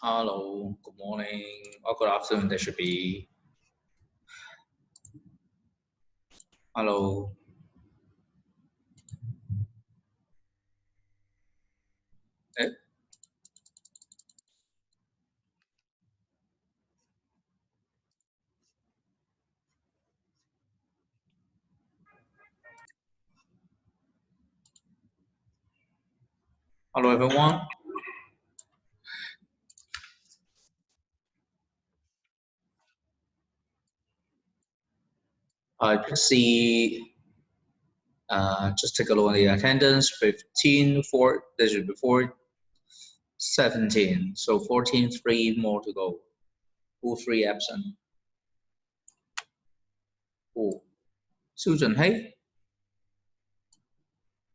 Hello, good morning or good afternoon. There should be. Hello. Eh? Hello, everyone. I just see. Just take a look at the attendance. 15 4. There should be 17. So 14, 3 more to go. Who 3 absent? Who? Susan Hay.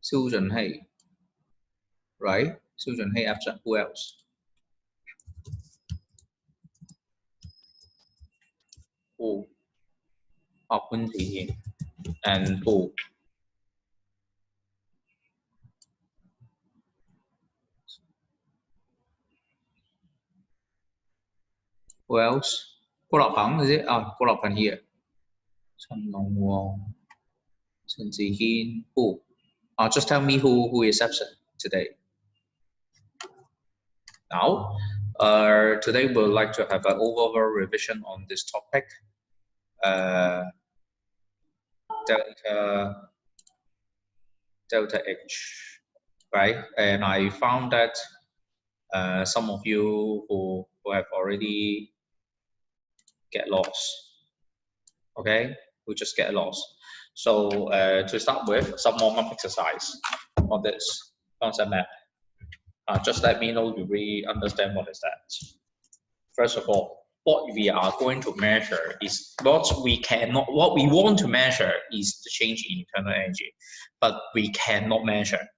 Susan Hay. Right? Susan Hay absent. Who else? Who? Hun Thi. And who? Who else? Cô Lộc Hằng, is it? Cô Lộc Hằng here. Trần Long Wong. Chen Zihin. Who? Just tell me who is absent today. Now, today we'd like to have an overall revision on this topic. Delta H, right? And I found that some of you who have already get lost, okay? We just get lost. So to start with, some warm-up exercise on this concept map. Just let me know you really understand what is that. First of all, what we are going to measure is what we want to measure is the change in internal energy, but we cannot measure.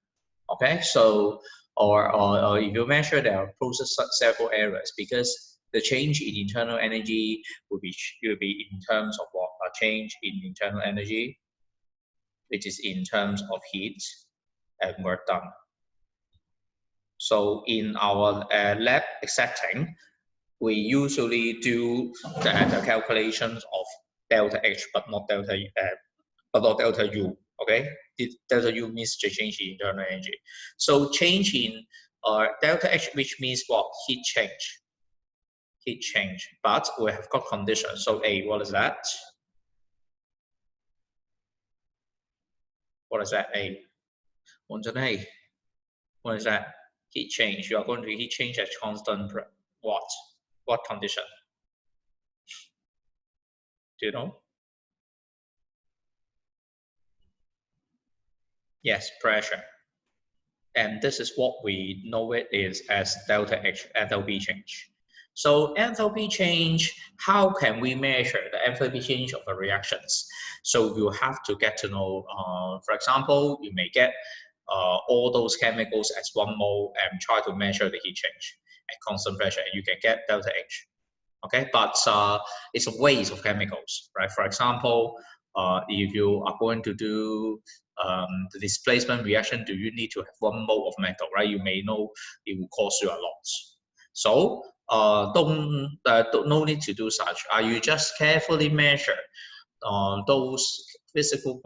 Okay, so or if you measure, there are process several errors because the change in internal energy will be in terms of what? A change in internal energy, which is in terms of heat and work done. So in our lab setting, we usually do the calculations of delta H, but not delta U. Okay, delta U means the change in internal energy. So change in delta H, which means what? Heat change. Heat change. But we have got conditions. So A, what is that? What is that? A. A. What is that? Heat change. You are going to heat change at constant what? What condition? Do you know? Yes, pressure. And this is what we know it is as delta H, enthalpy change. So enthalpy change, how can we measure the enthalpy change of the reactions? So you have to get to know, for example, you may get all those chemicals as 1 mole and try to measure the heat change at constant pressure, and you can get delta H. Okay, but it's a waste of chemicals, right? For example, if you are going to do the displacement reaction, do you need to have 1 mole of metal, right? You may know it will cost you a lot. So no need to do such. You just carefully measure those physical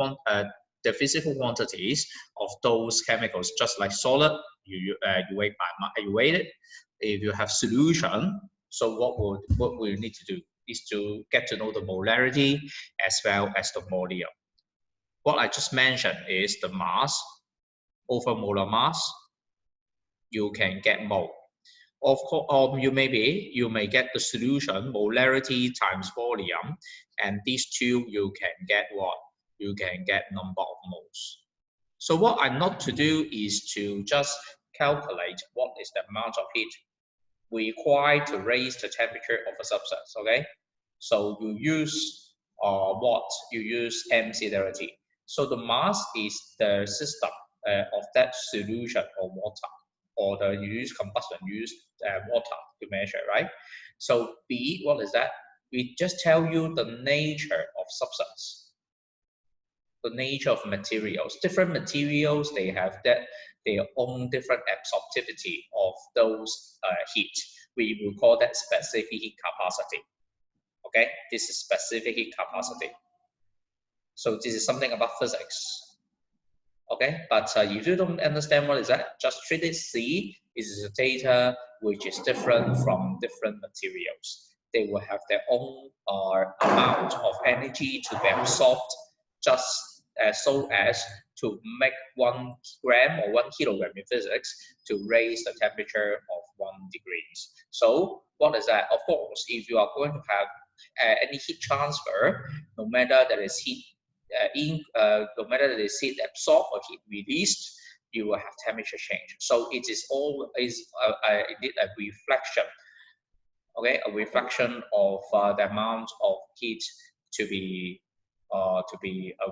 the physical quantities of those chemicals, just like solid. You weigh it. If you have solution, so what we need to do is to get to know the molarity as well as the volume. What I just mentioned is the mass over molar mass. You can get mole. Of course, you may get the solution molarity times volume, and these two you can get what? You can get number of moles. So what I'm not to do is to just calculate what is the amount of heat required to raise the temperature of a substance. Okay, so you use what? You use MC30. So the mass is the system of that solution or water, or you use combustion, you use water to measure, right? So B, what is that? We just tell you the nature of substance, the nature of materials. Different materials, they have their own different absorptivity of those heat. we will call that specific heat capacity. Okay, this is specific heat capacity. So this is something about physics. Okay, but if you don't understand what is that, just treat it C. It is a data which is different from different materials. They will have their own amount of energy to be absorbed, just so as to make 1 gram or 1 kilogram in physics to raise the temperature of 1 degrees. So what is that? Of course, if you are going to have any heat transfer, no matter that is heat no matter that is heat absorbed or heat released, you will have temperature change. So it is always indeed a reflection. Okay, a reflection of the amount of heat to be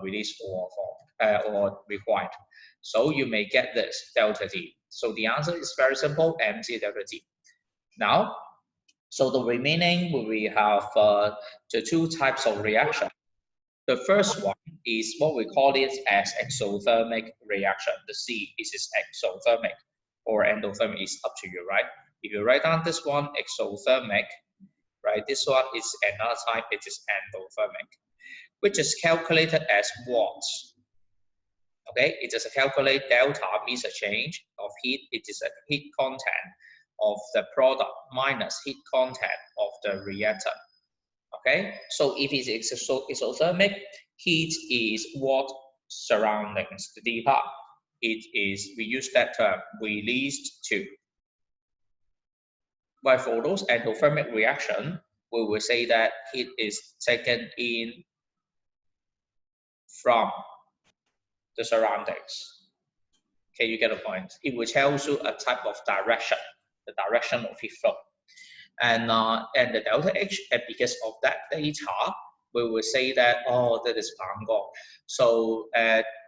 released or required. So you may get this delta T. So the answer is very simple, mc delta T. Now, so the remaining we have the 2 types of reaction. The first one is what we call it as exothermic reaction. The C is exothermic, or endothermic is up to you, right? If you write down this one, exothermic, right? This one is another type, it is endothermic, which is calculated as what? Okay, it is a calculate delta means a change of heat. It is a heat content of the product minus heat content of the reactant. Okay, so if it is exothermic, heat is what surroundings the D part. It is, we use that term, released to. But for those endothermic reaction, we will say that heat is taken in from the surroundings. Okay, you get the point. It will tell you a type of direction, the direction of heat flow. And the delta H, and because of that data, we will say that, oh, that is Van Gogh. So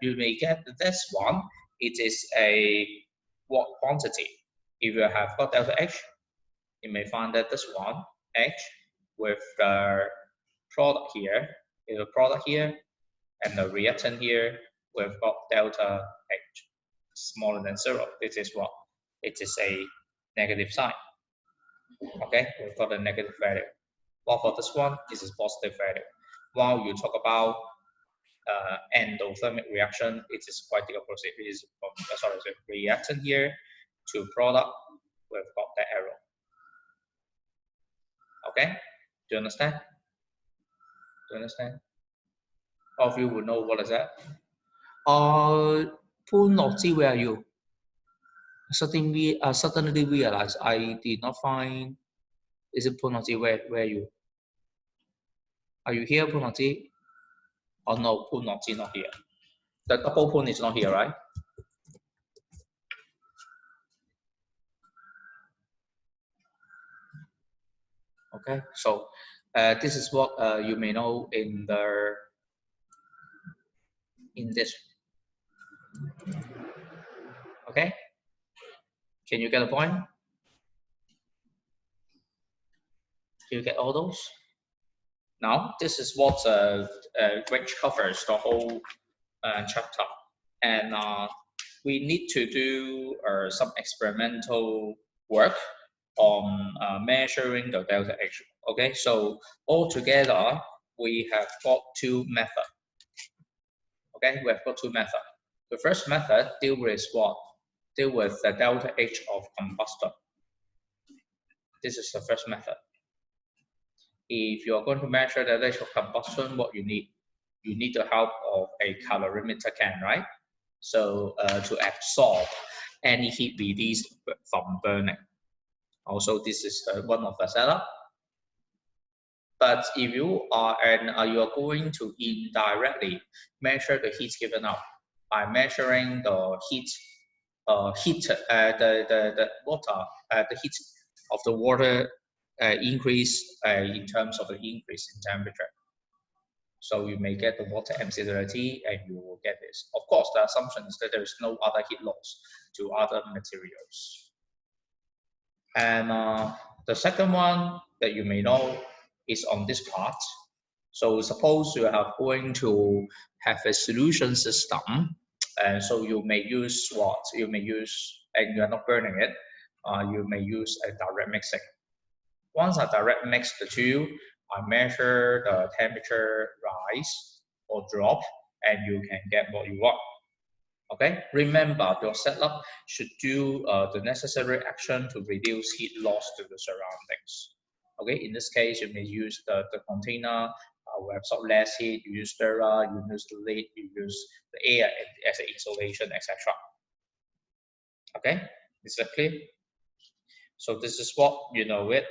you may get this one, it is a what quantity. If you have got delta H, you may find that this one, H, with the product here, is a product here, and the reactant here, we've got delta H smaller than 0. This is what? It is a negative sign. Okay, we've got a negative value. While for this one, this is positive value. While you talk about endothermic reaction, it is quite the opposite. It is from the reactant here to product, we've got the arrow. Okay, do you understand? Do you understand? All of you will know what is that. Poon Nokji, where are you? Suddenly realized I did not find. Is it Poon Nokji? Where are you? Are you here, Poon Nokji? Oh no, Poon Nokji not here. The double Poon is not here, right? Okay, so this is what you may know in this. Okay, can you get a point? Can you get all those? Now, this is what which covers the whole chapter, and we need to do some experimental work on measuring the delta H. Okay, so altogether we have got 2 methods. Okay, we have got 2 methods. The first method deal with what? Deal with the delta H of combustion. This is the first method. If you are going to measure the delta H of combustion, what you need? You need the help of a calorimeter can, right? So to absorb any heat released from burning. Also, this is one of the setup. But if you are you are going to indirectly measure the heat given out by measuring the heat the heat of the water increase in terms of the increase in temperature. So you may get the water MC30 and you will get this. Of course, the assumption is that there is no other heat loss to other materials. And the second one that you may know is on this part. So suppose you are going to have a solution system, and so you may use what? You may use, and you are not burning it, you may use a direct mixing. Once I direct mix the two, I measure the temperature rise or drop, and you can get what you want. Okay, remember your setup should do the necessary action to reduce heat loss to the surroundings. Okay, in this case, you may use the container will absorb less heat, you use stirrer, you use the lid, you use the air as an insulation, etc. Okay, is that clear? So this is what you know it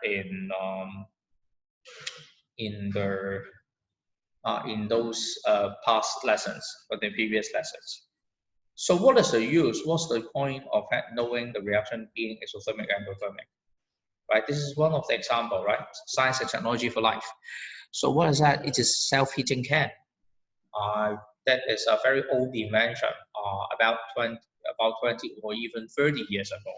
in the in those past lessons or the previous lessons. So what is the use? What's the point of knowing the reaction being exothermic and endothermic? Right, this is one of the example, right? Science and technology for life. So what is that? It is self-heating can. That is a very old invention, about 20 or even 30 years ago.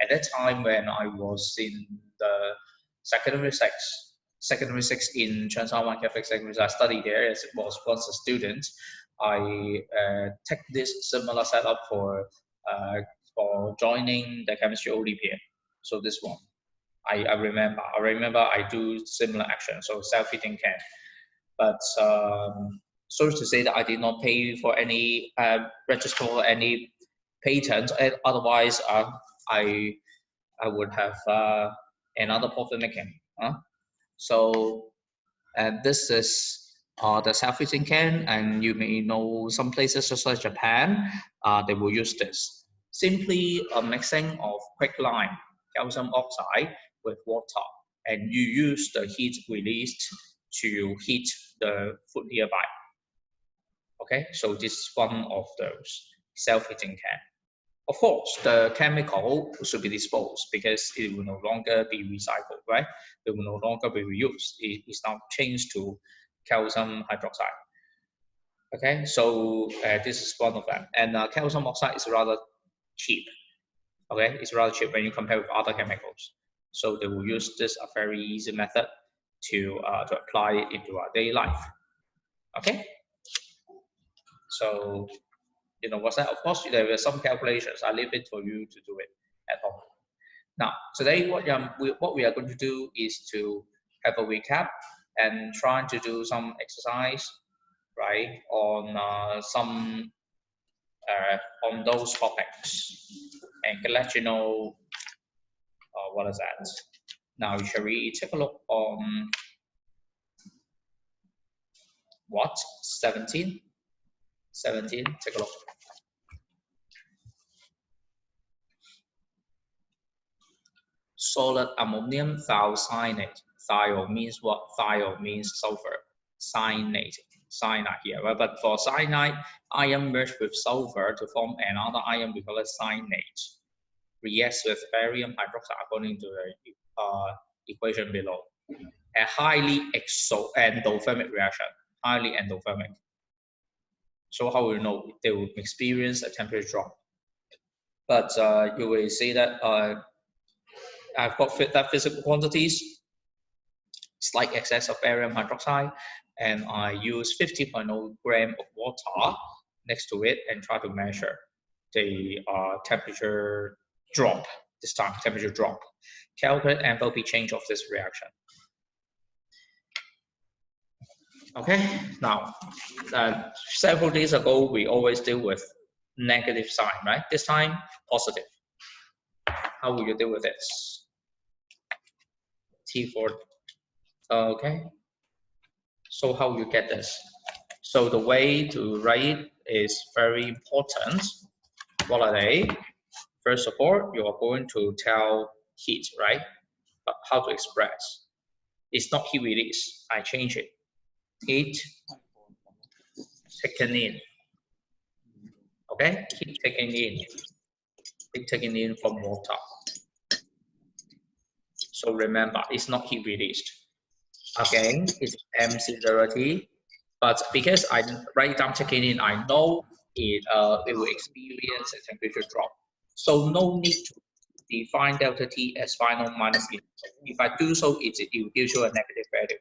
At that time, when I was in the secondary six in Changsha Catholic Secondary, I studied there as it was once a student. I take this similar setup for joining the chemistry Olympiad. So this one, I remember I do similar action, so self-heating can. But sorry to say that I did not pay for any register or any patent. Otherwise, I would have another profit making. So, and this is the self-heating can, and you may know some places such as Japan, they will use this. Simply a mixing of quicklime, calcium oxide with water, and you use the heat released to heat the food nearby. Okay, so this is one of those self-heating can. Of course, the chemical should be disposed because it will no longer be recycled, right? It will no longer be reused. It is now changed to calcium hydroxide. Okay, so this is one of them. And calcium oxide is rather cheap. Okay, it's rather cheap when you compare with other chemicals. So they will use this a very easy method to apply it into our daily life. Okay, so you know what's that? Of course, there are some calculations. I leave it for you to do it at home. Now, today what we are going to do is to have a recap and trying to do some exercise, right, on those topics, and can let you know what is that. Now, shall we take a look on what 17? 17. Take a look. Solid ammonium thiocyanate. Thio means what? Thio means sulfur. Cyanate here. Right? But for cyanide, iron merged with sulfur to form another ion, we call it cyanate. Reacts with barium hydroxide according to the equation below. A highly endothermic reaction. Highly endothermic. So how will you know? They will experience a temperature drop. But you will see that I've got that physical quantities, slight excess of barium hydroxide, and I use 50.0 gram of water next to it and try to measure the temperature drop, this time temperature drop. Calculate enthalpy change of this reaction. Okay, now several days ago we always deal with negative sign, right? This time positive. How will you deal with this? T4. Okay. So how you get this? So the way to write is very important. What are they? First of all, you are going to tell heat, right? But how to express? It's not heat release. I change it. Heat taken in. Okay, heat taken in. Heat taken in from water. So remember, it's not heat released. Again, it's MC0T. But because I write down taken in, I know it will experience a temperature drop. So no need to define delta T as final minus input. If I do so, it will give you a negative value.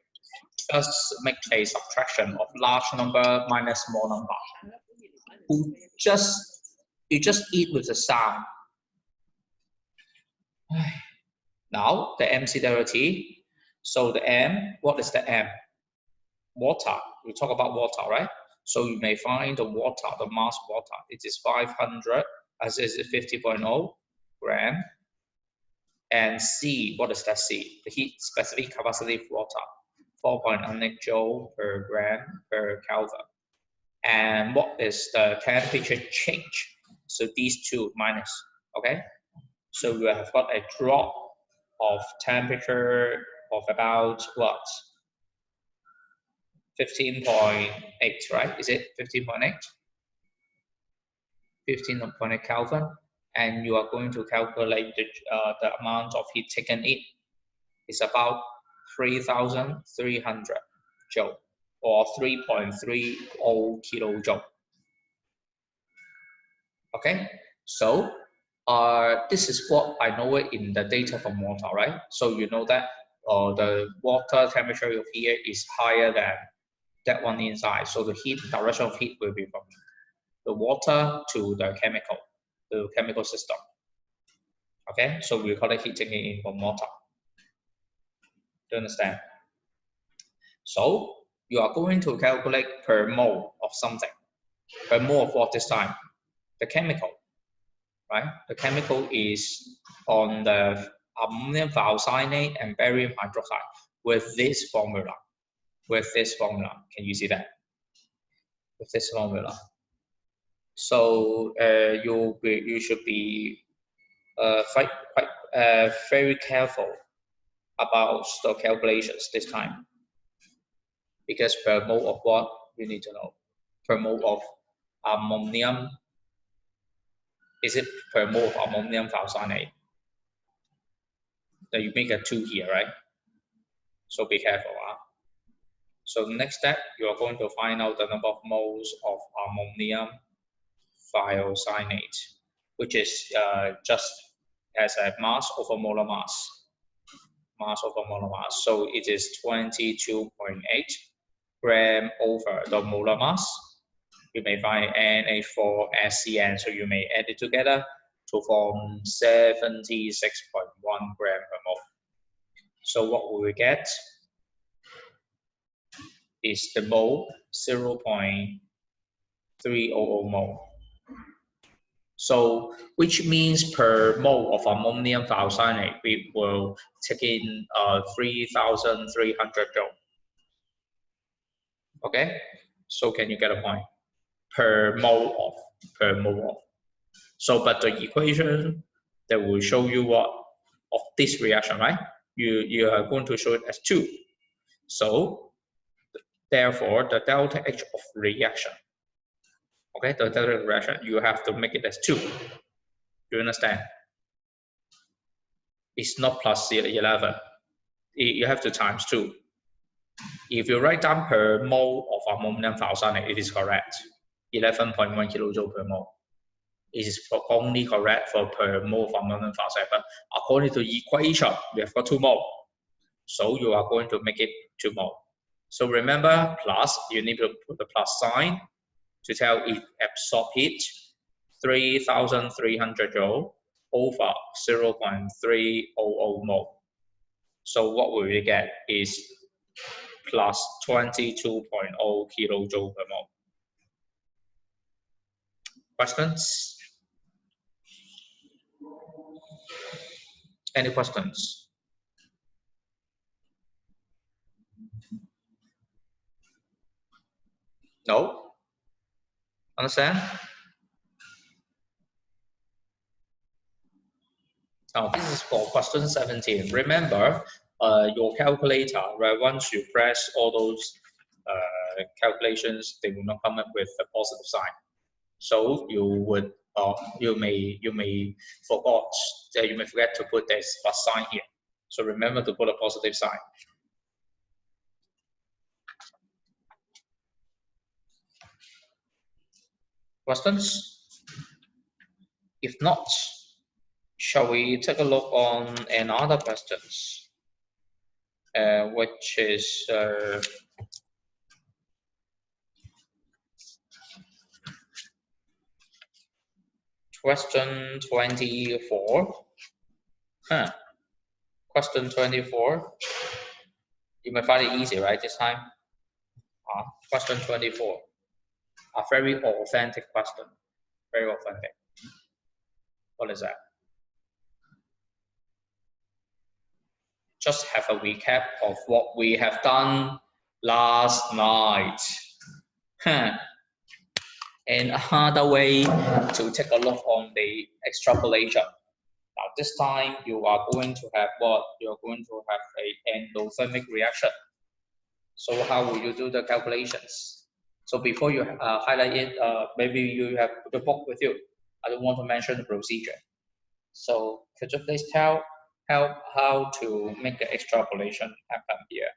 Just make a subtraction of large number minus small number. You just eat with the sound. Now the MC delta T. So the M, what is the M? Water. We talk about water, right? So you may find the water, the mass water. It is 500, as is 50.0 gram. And C, what is that C? The heat specific capacity of water, 4.8 joule per gram per Kelvin. And what is the temperature change? So these two minus, okay? So we have got a drop of temperature of about what? 15.8, right? Is it 15.8? 15.8 Kelvin. And you are going to calculate the amount of heat taken in. It's about 3,300 joule or 3.30 kilojoule. Okay, so this is what I know it in the data from water, right? So you know that the water temperature of here is higher than that one inside. So the heat direction of heat will be from the water to the chemical system. Okay, so we call it heat taken in from water. Do you understand? So you are going to calculate per mole of something. Per mole of what this time? The chemical, right? The chemical is on the ammonium thiocyanate and barium hydroxide with this formula. With this formula, can you see that? With this formula. So you should be quite very careful about the calculations this time, because per mole of what you need to know. Per mole of ammonium. Is it per mole of ammonium thiocyanate? Then you make a 2 here, right? So be careful. So the next step, you are going to find out the number of moles of ammonium thiocyanate, which is just as a mass over molar mass. Mass over molar mass. So it is 22.8 gram over the molar mass. You may find NH4SCN, so you may add it together to form 76.1 gram per mole. So what will we get is the mole 0.300 mole. So which means per mole of ammonium thiocyanate, we will take in 3,300 joule. Okay, so can you get a point? Per mole of. So, but the equation that will show you what of this reaction, right? You are going to show it as 2. So, therefore, the delta H of reaction, okay, the delta H reaction, you have to make it as 2. Do you understand? It's not plus 11. You have to times 2. If you write down per mole of ammonium thiocyanate, it is correct. 11.1 kilojoule per mole. It is only correct for per mole of ammonium thiocyanate, but according to the equation, we have got 2 mole. So you are going to make it 2 mole. So remember, plus, you need to put the plus sign to tell it absorb heat, 3,300 joule over 0.300 mole. So what will we get is plus 22.0 kilojoule per mole. Questions? Any questions? No? Understand? Now this is for question 17. Remember, your calculator, right? Once you press all those calculations, they will not come up with a positive sign. So you would, you may forget to put this plus sign here. So remember to put a positive sign. Questions? If not, shall we take a look on another questions, which is question 24. Question 24. You may find it easy, right, this time? Question 24. A very authentic question. Very authentic. What is that? Just have a recap of what we have done last night. And another way to take a look on the extrapolation. Now this time you are going to have what? You are going to have an endothermic reaction. So how will you do the calculations? So before you highlight it, maybe you have the book with you. I don't want to mention the procedure. So could you please tell how to make the extrapolation happen here?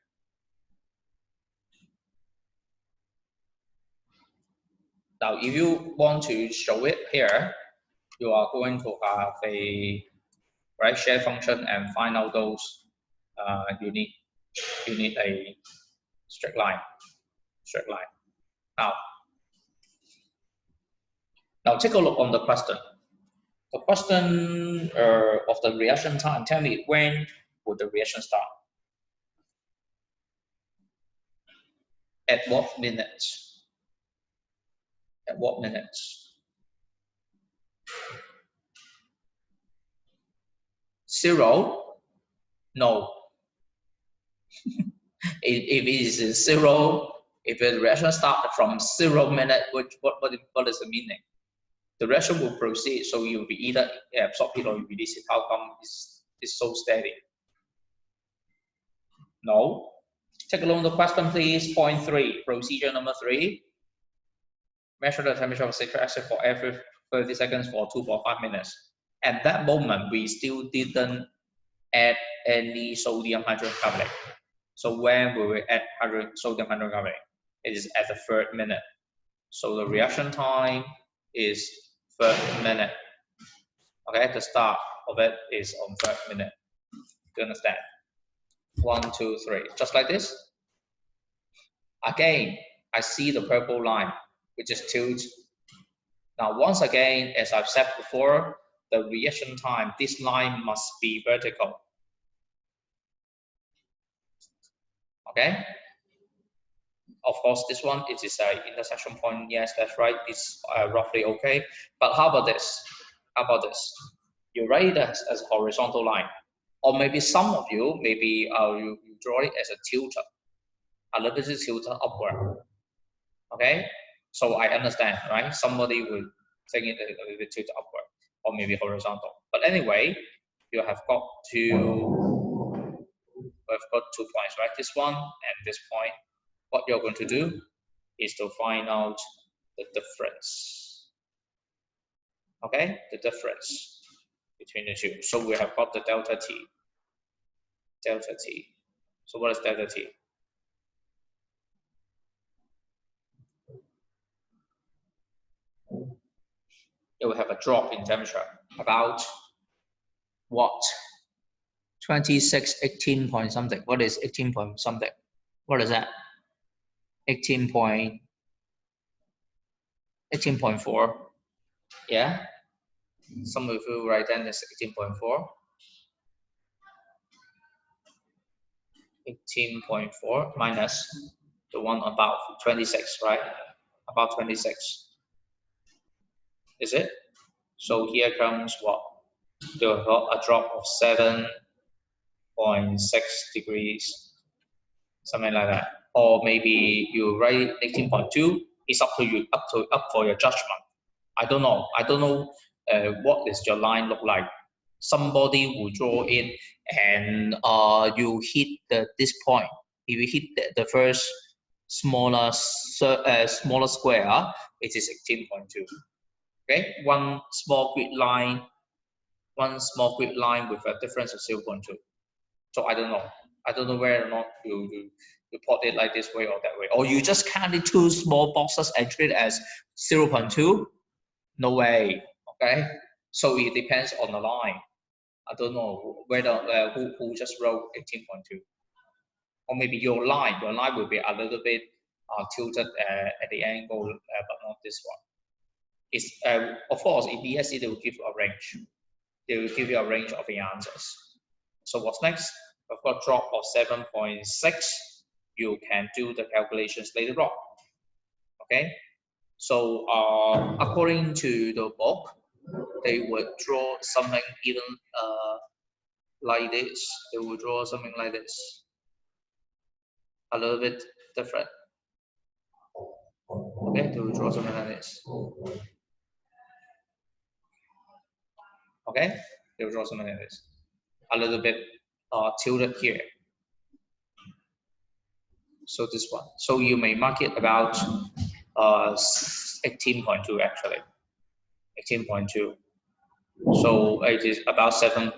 Now, if you want to show it here, you are going to have a right share function and find out those. You need a straight line. Now take a look on the question. The question of the reaction time. Tell me, when would the reaction start? At what minutes? At what minutes? 0? No. If it is 0, if the reaction starts from 0 minute, what is the meaning? The reaction will proceed, so you will be either absorb it or you release it. How come it's so steady? No. Take a look at the question, please. Point 3, procedure number 3. Measure the temperature of citric acid for every 30 seconds for 2.5 minutes. At that moment, we still didn't add any sodium hydrocarbonate. So when we will add sodium hydrocarbonate? It is at the 3rd minute. So the reaction time is 3rd minute. Okay, the start of it is on 3rd minute. Do you understand? 1, 2, 3. Just like this. Again, I see the purple line, which is tilt. Now, once again, as I've said before, the reaction time, this line must be vertical. Okay? Of course, this one, it is an intersection point. Yes, that's right. It's roughly okay. But how about this? You write it as a horizontal line. Or maybe some of you, maybe you draw it as a tilted. A little bit tilted upward. Okay? So I understand, right? Somebody will take it a little bit tilted upward. Or maybe horizontal. But anyway, you have got two points, right? This one and this point. What you're going to do is to find out the difference. Okay, the difference between the two. So we have got the delta T. So what is delta T? It will have a drop in temperature about what? 26, 18 point something. What is 18 point something? What is that? 18.4. Yeah? Some of you write down this 18.4. 18.4 minus the one about 26, right? About 26. Is it? So here comes what? A drop of 7.6 degrees, something like that. Or maybe you write 18.2. It's up to you, up for your judgment. I don't know. What does your line look like? Somebody will draw it, and you hit this point. If you hit the first smaller square, it is 18.2. Okay, one small grid line with a difference of 0.2. So I don't know whether or not you plot it like this way or that way, or you just count it 2 small boxes and treat it as 0.2. No way. Okay, so it depends on the line. I don't know whether who just wrote 18.2, or maybe your line will be a little bit tilted at the angle, but not this one. It's of course in BSc they will give you a range. They will give you a range of the answers. So what's next? We've got drop of 7.6. You can do the calculations later on. Okay. So according to the book, they would draw something even like this. They will draw something like this. A little bit different. Okay, they will draw something like this. Okay, they will draw something like this. A little bit tilted here. So this one. So you may mark it about 18.2 actually. 18.2. So it is about 7.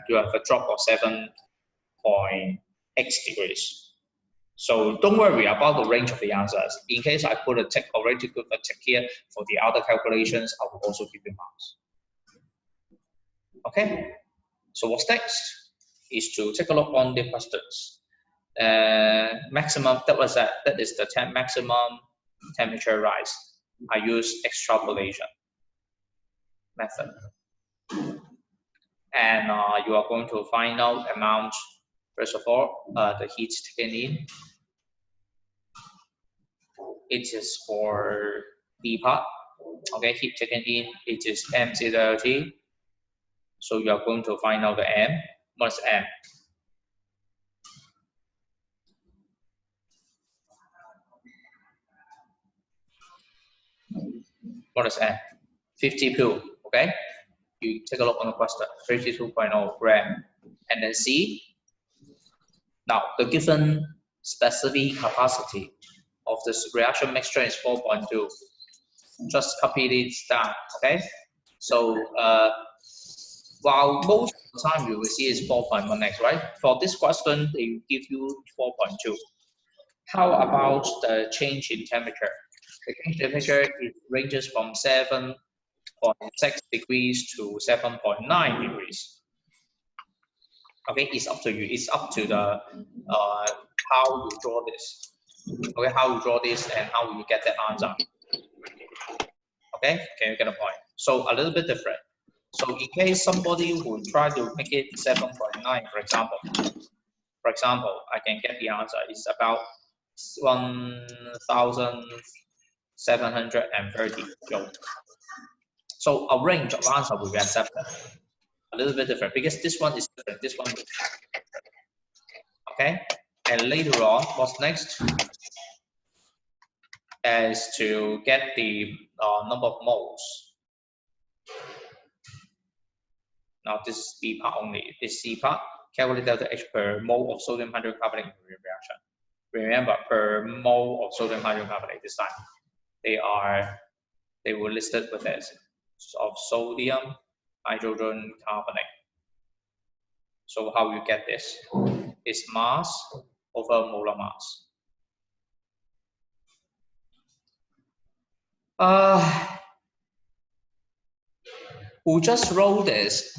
You have a drop of 7.x degrees. So don't worry about the range of the answers. In case I put a tick already, put a tick here for the other calculations, I will also give you marks. Okay. So what's next is to take a look on the questions. Maximum, that was that. That is the maximum temperature rise. I use extrapolation method, and you are going to find out amount. First of all, the heat taken in. It is for B part. Okay, heat taken in. It is M0T. So you are going to find out the M. What's M? What is M? 52. Okay. You take a look on the question. 52.0 gram. And then C. Now the given specific capacity of this reaction mixture is 4.2. Just copy it down. Okay. So while most of the time you will see is 4.1x, right? For this question, they give you 4.2. How about the change in temperature? The change in temperature, it ranges from 7.6 degrees to 7.9 degrees. Okay, it's up to you. It's up to the how you draw this. Okay, how you draw this and how you get that answer. Okay, can you get a point? So a little bit different. So in case somebody would try to make it 7.9, for example, I can get the answer. It's about 1,730 joules. So a range of answer will be accepted. A little bit different because this one is different. This one is different. Okay. And later on, what's next is to get the number of moles. Now this is B part only. This C part, calculate delta H per mole of sodium hydrocarbonate in the reaction. Remember, per mole of sodium hydrocarbonate this time. They were listed with this of sodium hydrogen carbonate. So how you get this is mass over molar mass. Who just wrote this?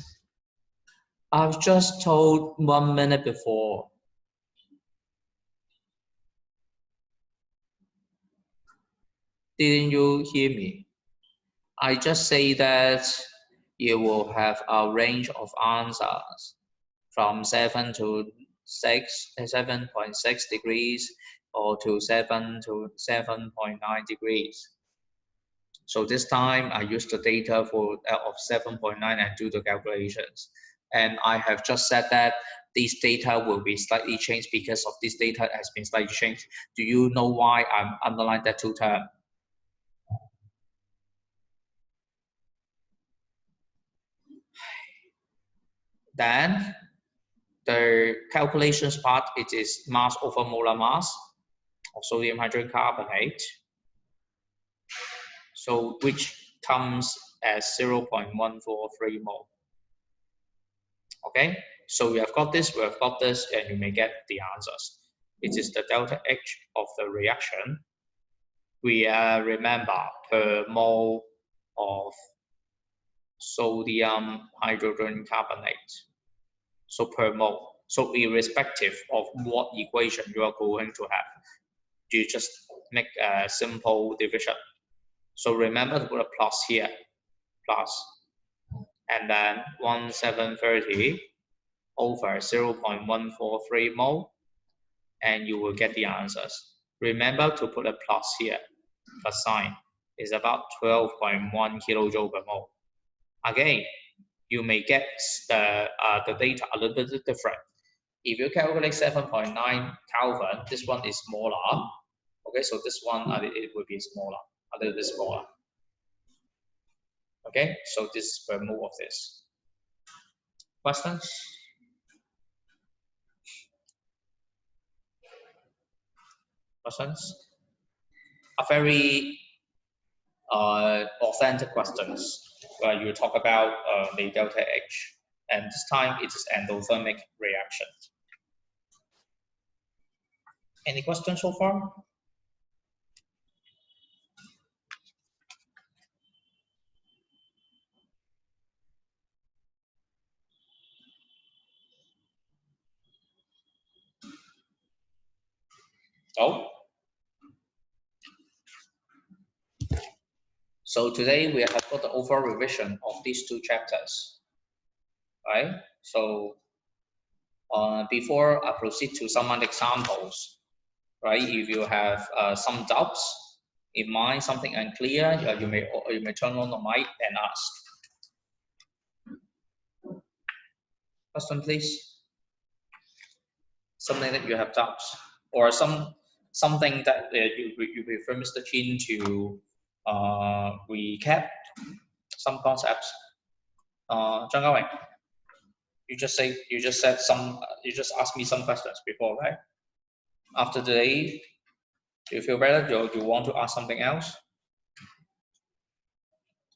I've just told 1 minute before. Didn't you hear me? I just say that you will have a range of answers from 7 to 7.6 degrees or to 7 to 7.9 degrees. So this time I use the data for of 7.9 and do the calculations. And I have just said that these data will be slightly changed because of this data has been slightly changed. Do you know why I'm underlining that two terms? Then the calculations part, it is mass over molar mass of sodium hydrocarbonate. So which comes as 0.143 mole. Okay, so we have got this, and you may get the answers. It is the delta H of the reaction. We remember per mole of sodium hydrogen carbonate. So per mole. So irrespective of what equation you are going to have, you just make a simple division. So remember to put a plus here, plus, and then 1,730 over 0.143 mole, and you will get the answers. Remember to put a plus here, plus sign. Is about 12.1 kilojoule per mole. Again, you may get the data a little bit different. If you calculate 7.9 Kelvin, this one is smaller. Okay, so this one it will be smaller, a little bit smaller. Okay, so this is per mole of this. Questions? Questions? A very authentic questions where you talk about the delta H, and this time it is endothermic reaction. Any questions so far? Oh. So today we have got the overall revision of these two chapters, right? So before I proceed to some other examples, right? If you have some doubts in mind, something unclear, you may turn on the mic and ask. Question, please. Something that you have doubts, or something that you prefer Mr. Chin to recap some concepts. Zhang Gaowei, you just asked me some questions before, right? After today, do you feel better? Do you want to ask something else?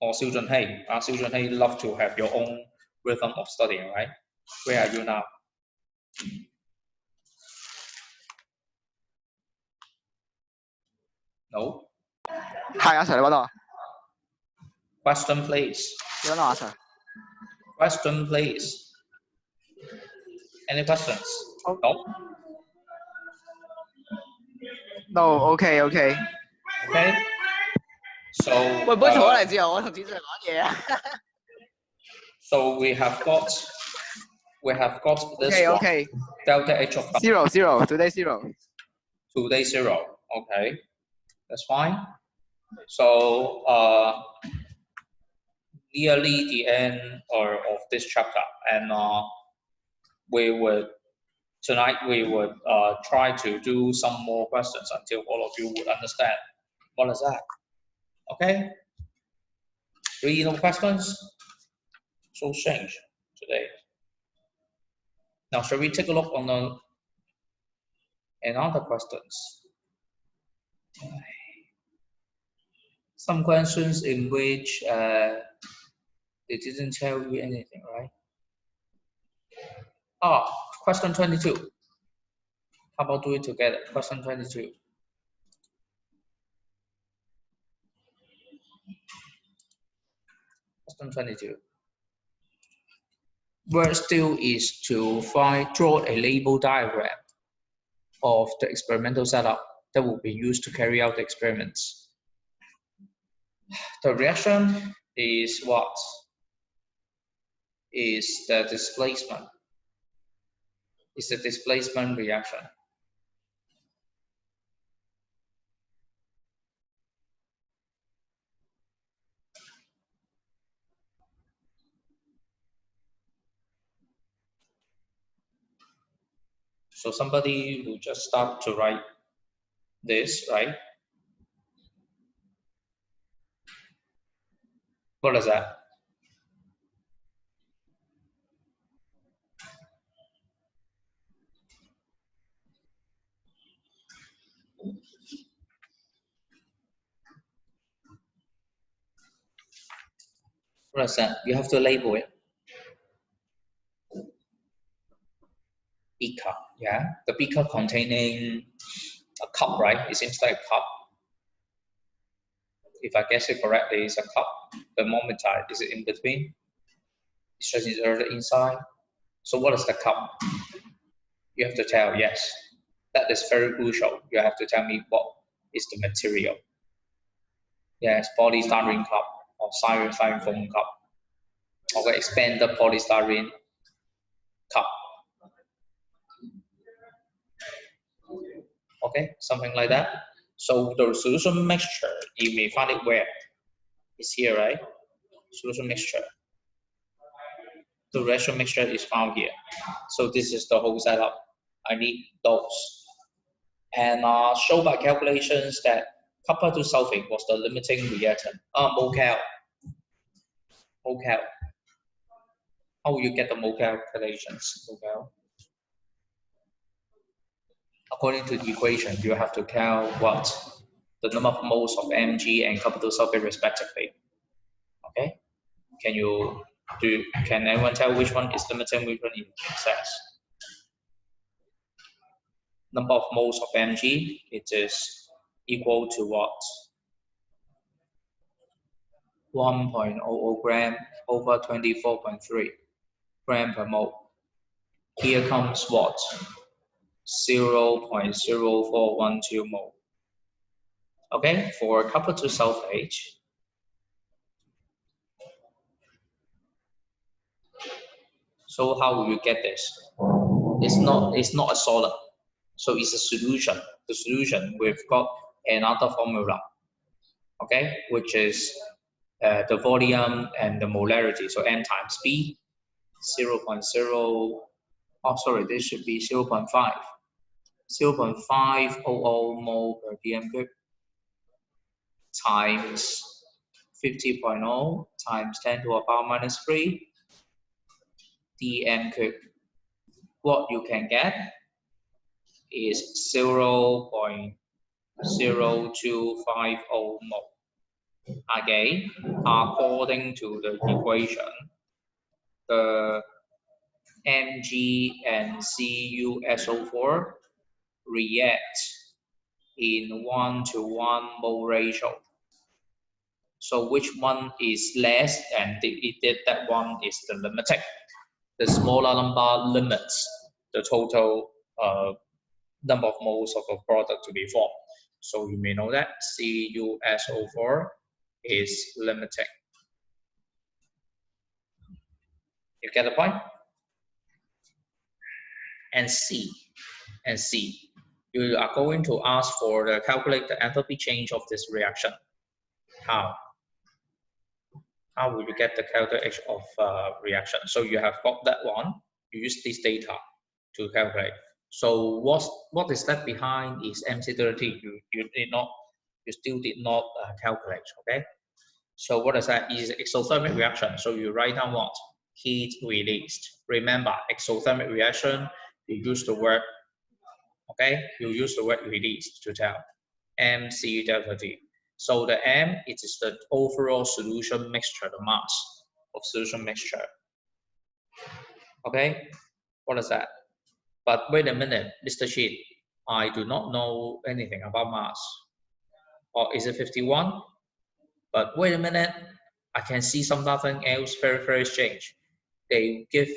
Or Xiu Junhei? Xiu Junhei love to have your own rhythm of studying, right? Where are you now? No. Hi, Sir. Question, please. Sir. Question, please. Any questions? Oh. No. No. Okay. Okay. Okay. So. So we have got this one. Okay. Delta H of 0. Today 0. Today 0. Okay, that's fine. So nearly the end of this chapter, and tonight we would try to do some more questions until all of you would understand what is that. Okay. Three no questions. So strange today. Now, shall we take a look on another questions? Some questions in which they didn't tell you anything, right? Question 22. How about do it together? Question 22. Question 22. Word still is to draw a label diagram of the experimental setup that will be used to carry out the experiments. The reaction is what? Is the displacement. Is the displacement reaction. So somebody will just start to write this, right? What is that? What is that? You have to label it. Beaker, yeah. The beaker containing a cup, right? It seems like a cup. If I guess it correctly, it's a cup. The thermometer, is it in between? It's just inside. So what is the cup? You have to tell, yes. That is very crucial. You have to tell me what is the material. Yes, polystyrene cup or styrofoam cup. Okay, expanded polystyrene cup. Okay, something like that. So the solution mixture, you may find it where? It's here, right? Solution mixture. The reaction mixture is found here. So this is the whole setup. I need those. And show by calculations that copper to sulfate was the limiting reactant. Mocal. Mocal. How will you get the mocal calculations? Mocal. According to the equation, you have to count what? The number of moles of Mg and copper to sulfate respectively. Okay? Can anyone tell which one is limiting, which one is excess? Number of moles of Mg, it is equal to what? 1.00 gram over 24.3 gram per mole. Here comes what? 0.0412 mole. Okay, for copper to sulfate, so how will you get this? It's not a solid, so it's a solution. The solution, we've got another formula, okay, which is the volume and the molarity. So N times B, 0.0. Oh, sorry, this should be 0.5. 0.500 mole per dm cube times 50.0 times 10 to the power minus 3 dm cube. What you can get is 0.0250 mole. Again, according to the equation, the Mg and CuSO4 react in 1:1 mole ratio. So which one is less, and that one is the limiting. The smaller number limits the total number of moles of a product to be formed. So you may know that CuSO4 is limiting. You get the point? And C, you are going to ask for the calculate the enthalpy change of this reaction. How? How will you get the calculation of reaction? So you have got that one. You use this data to calculate. So what is left behind is MC30. You still did not calculate. Okay. So what is that? Is exothermic reaction. So you write down what? Heat released. Remember, exothermic reaction, you use the word, okay? You use the word released to tell. MC delta T. So the M, it is the overall solution mixture, the mass of solution mixture. Okay? What is that? But wait a minute, Mr. Shin, I do not know anything about mass. Or is it 51? But wait a minute, I can see something else very, very strange. They give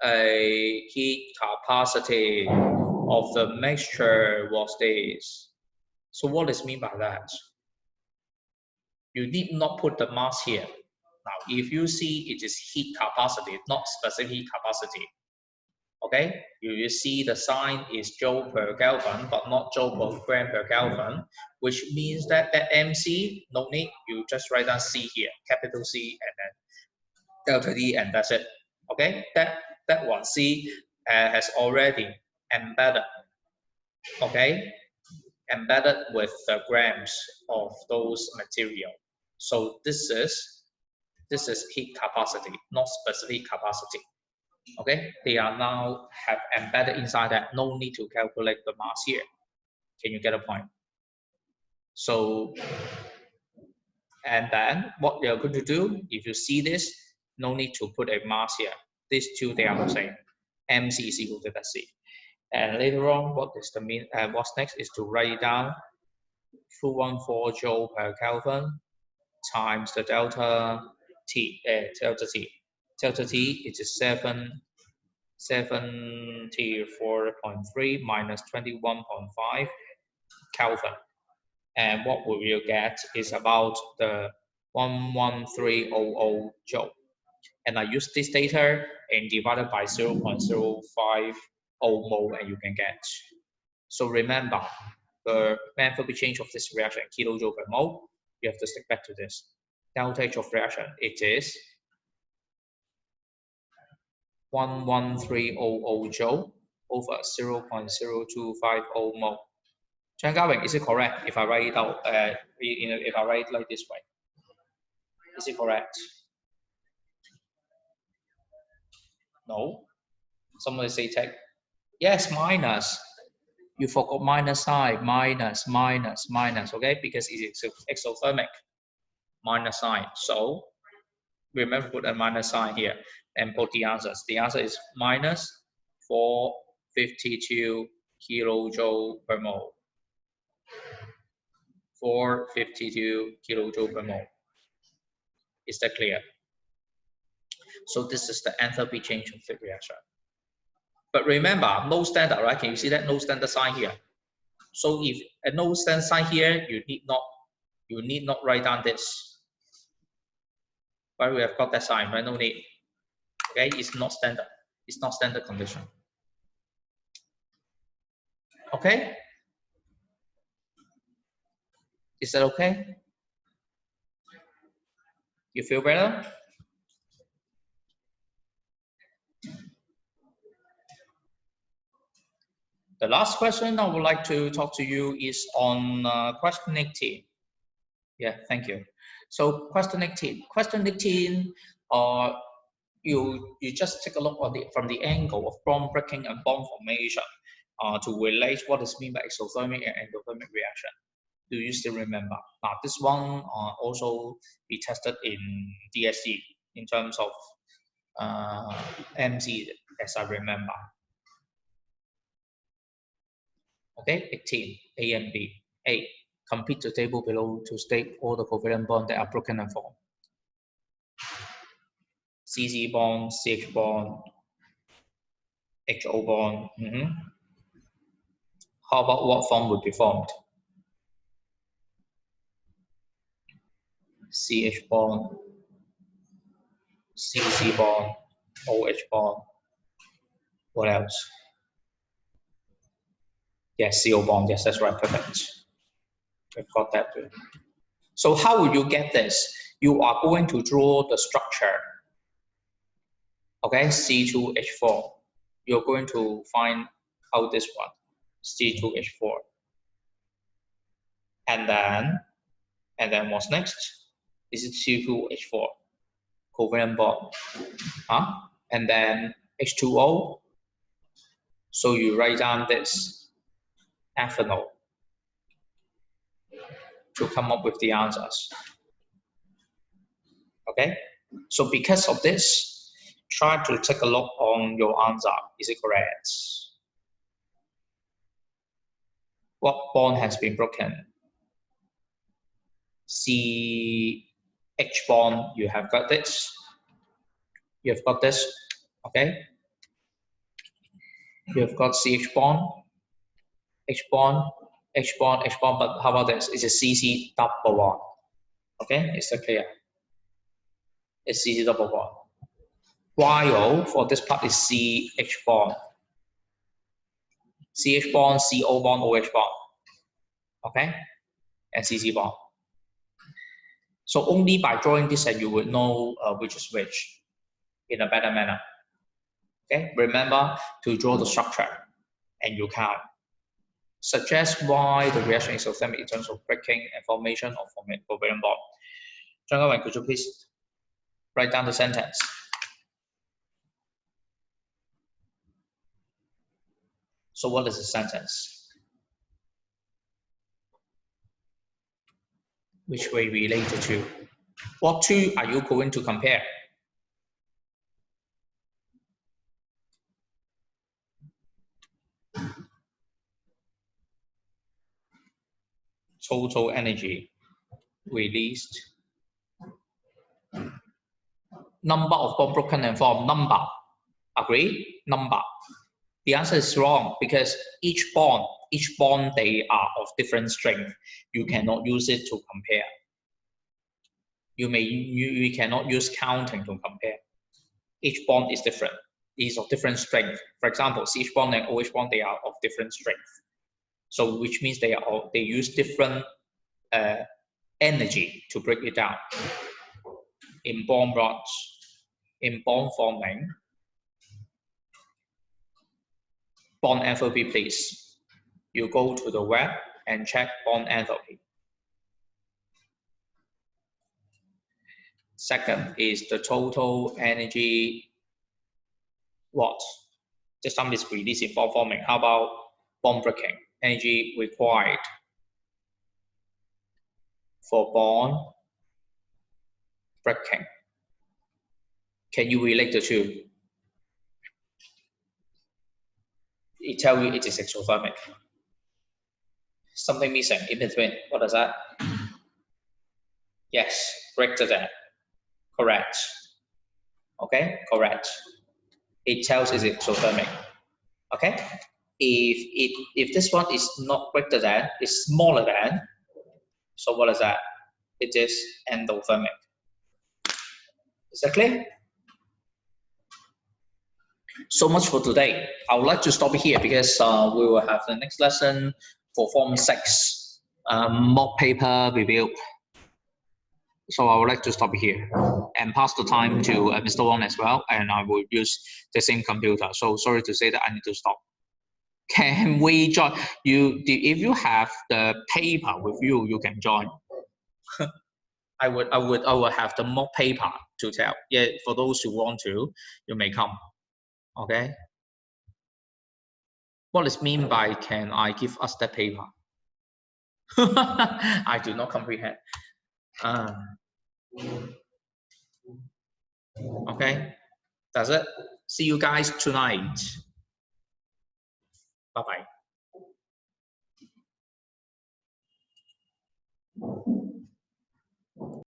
a heat capacity of the mixture was this. So what is mean by that? You need not put the mass here. Now, if you see it is heat capacity, not specific heat capacity, okay? You see the sign is joule per Kelvin, but not joule per gram per Kelvin, which means that MC, no need, you just write down C here, capital C, and then delta D, and that's it. Okay, that one C has already embedded. Okay, embedded with the grams of those material. So this is heat capacity, not specific capacity. Okay, they are now have embedded inside that. No need to calculate the mass here. Can you get a point? So, and then what you're going to do, if you see this, no need to put a mass here. These two, they are the same. MC is equal to that C. And later on, what is the mean? What's next is to write down 214 joule per Kelvin times the delta T. Delta T is 74.3 minus 21.5 Kelvin. And what we will get is about the 11300 joule. And I use this data and divided by 0.050 mole, and you can get. So remember, the enthalpy change of this reaction, kilojoule per mole, you have to stick back to this. Delta H of reaction, it is 11300 joule over 0.0250 mole. Zhang Gaowing, is it correct if I write it out? If I write it like this way, is it correct? No. Somebody say take. Yes, minus. You forgot minus sign, minus, okay? Because it's exothermic. Minus sign. So remember, put a minus sign here and put the answers. The answer is minus 452 kilojoule per mole. 452 kilojoule per mole. Is that clear? So this is the enthalpy change of the reaction. But remember, no standard, right? Can you see that no standard sign here? So if a no standard sign here, you need not write down this. But we have got that sign, right? No need. Okay, it's not standard. It's not standard condition. Okay? Is that okay? You feel better? The last question I would like to talk to you is on question 18. Yeah, thank you. So question 18. Question 18, you just take a look on from the angle of bond breaking and bond formation to relate what is meant by exothermic and endothermic reaction. Do you still remember? Now this one also be tested in DSC in terms of MC, as I remember. Okay, 18, A and B. A, complete the table below to state all the covalent bonds that are broken and formed. CC bond, CH bond, HO bond. How about what form would be formed? CH bond, CC bond, OH bond. What else? Yes, CO bond. Yes, that's right. Perfect. We've got that too. So how will you get this? You are going to draw the structure. Okay, C2H4. You're going to find out this one, C2H4. And then what's next? This is C2H4, covalent bond. And then H2O. So you write down this ethanol to come up with the answers. Okay, so because of this, try to take a look on your answer. Is it correct? What bond has been broken? CH bond, you have got this. You have got this, okay? You have got CH bond, H bond, H bond, H bond, but how about this? It's a CC double bond. Okay, is that clear? It's CC double bond. While for this part is CH bond. CH bond, CO bond, OH bond. Okay? And CC bond. So only by drawing this that you would know which is which in a better manner. Okay? Remember to draw the structure and you can suggest why the reaction is exothermic in terms of breaking and formation of covalent bond. Zhang Gaowing, could you please write down the sentence? So what is the sentence? Which way related to? What two are you going to compare? Total energy released. Number of bond broken and formed. Number. Agree? Number. The answer is wrong because each bond they are of different strength. You cannot use it to compare. You cannot use counting to compare. Each bond is different. It is of different strength. For example, CH bond and OH bond, they are of different strength. So which means they use different energy to break it down. In bond rods, in bond forming, bond enthalpy, please. You go to the web and check bond enthalpy. Second is the total energy watts. This time is released in bond forming. How about bond breaking? Energy required for bond breaking. Can you relate the two? It tells you it is exothermic. Something missing in between. What is that? Yes, greater than. Correct. Okay, correct. It tells it's exothermic. Okay. If this one is not greater than, it's smaller than. So what is that? It is endothermic. Is that clear? So much for today. I would like to stop here because we will have the next lesson for Form 6 mock paper review. So I would like to stop here and pass the time to Mr. Wong as well, and I will use the same computer. So sorry to say that I need to stop. Can we join? If you have the paper with you, you can join. I would have the mock paper to tell. Yeah, for those who want to, you may come. Okay. What is mean by can I give us the paper? I do not comprehend. Okay, that's it. See you guys tonight. Bye bye.